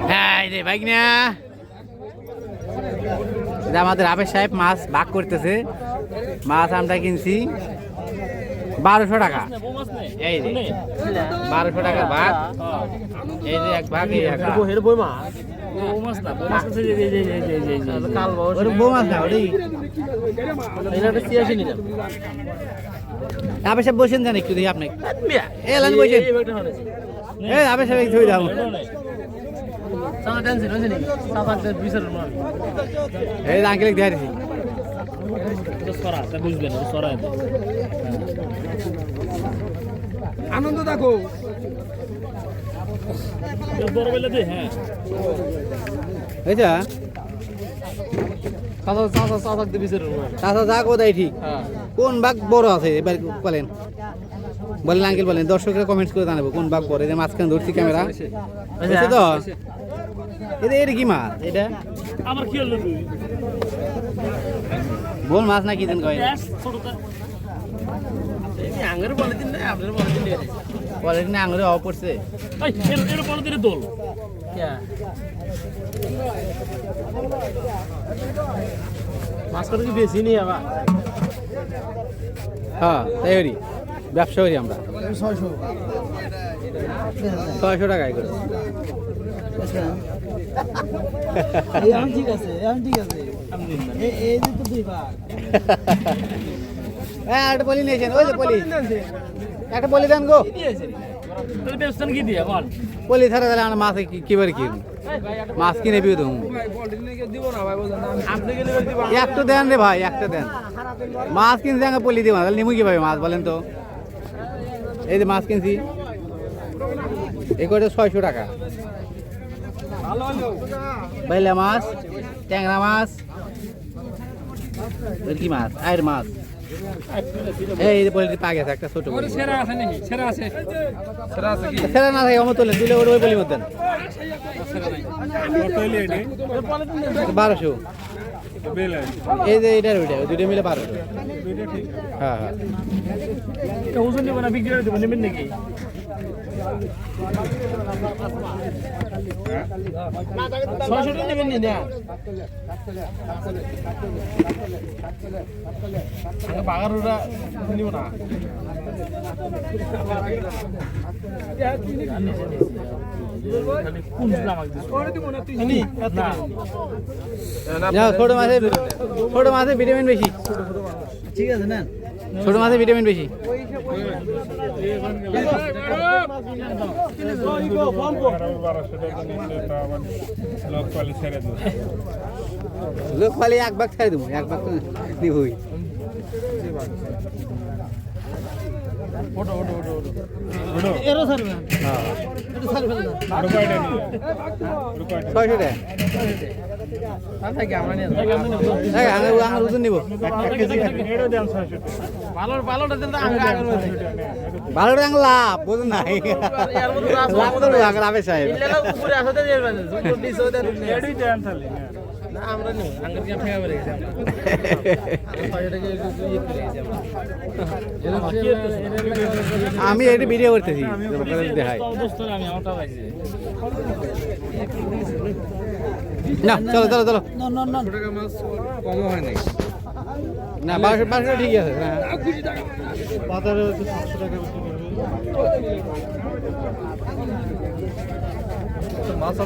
হ্যাঁ রে ভাই না আমাদের আবেশ সাহেব মাছ ভাগ করতেছে। মাছ আমরা কিনছি 1200 টাকা। এই যে 1200 টাকার ভাগ। এই যে এক ভাগ এই এক ভাগ। আবেশ সাহেব বসেন যান একটু দেখি আপনি এলান বসেন। এই আবেশ সাহেব ছবি দাও। এই আঙ্কেল দেখাচ্ছি আনন্দ দেখো এইটা ঠিক কোন বাঘ বড় আছে এবার বলেন বলেন আঙ্কেল বলেন দর্শকরা কমেন্টস করে জানাবো কোন বাঘ বড়। এই যে মাঝখানে ধরছি ক্যামেরা তো এটা কি মাছ? এটা আমার কি হলো তুই বল মাছ না কি দেন কয় আঙ্গুর বলে দিন না আপনার বলে দিন বলে না আঙুরে অফ পড়ছে। এই এর বলে দিলে দোল মাছ করে কি বেশি নেই আবার? হ্যাঁ তাই করি ব্যবসা করি আমরা 600 টাকায় করে। ঠিক আছে ঠিক আছে এই যে তো দুই ভাগ হ্যাঁ একটা পলি নিয়েছেন ওই যে পলি একটা পলি দেন গো তোর ব্যবস্থা কি দিয়ে বল পলি ছাড়া তাহলে আমরা মাছ কিবারে কি মাছ কিনে পিও দেবো একটা দেন রে ভাই একটা দেন মাছ কিনতে আগে পলি দিব তাহলে নিমু কিভাবে মাছ বলেন তো। এই যে মাছ কিনছি এই করে 600 টাকা। বাইলা মাছ ট্যাংরা মাছ কি মাছ আয়ের মাছ। এই যে পলি পা গেছে একটা ছোট সেরা আছে নাকি সেরা আছে সেরা না থাকে অমর তোলেন তুলে ওর ওই পলির মধ্যে 1200। এই যে এটার ওইটা দুইটা মিলে 1200। হ্যাঁ হ্যাঁ ওজন নেব না বিক্রি করে দেবো নেবেন নাকি? বাগারুরা নিব না ছোট মাছে ভিটামিন বেশি। ঠিক আছে না ছোট মাছে ভিটামিন বেশি। লোক পালি এক ভাগ ছাড়ে দেবো এক ভাগ নিবই। এরও ছাড়বে হ্যাঁ এটা ছাড়বে না 600 টাকা। আমরা নিয়ে আঙুর ওজন নিব ভালোটা দিন ভালোটা লাভ বোঝেন নাই লাভ তো লাভে সাহেব উপরে আসতে আমরা নেই আঙ্গুর কি ঠেকা বেড়ে গেছে আমি এটা ভিডিও করতেছি দেখাই না চলো চলো চলো কম হয় নাই না 1200 ঠিক আছে। বাজারে 700 টাকা মাছ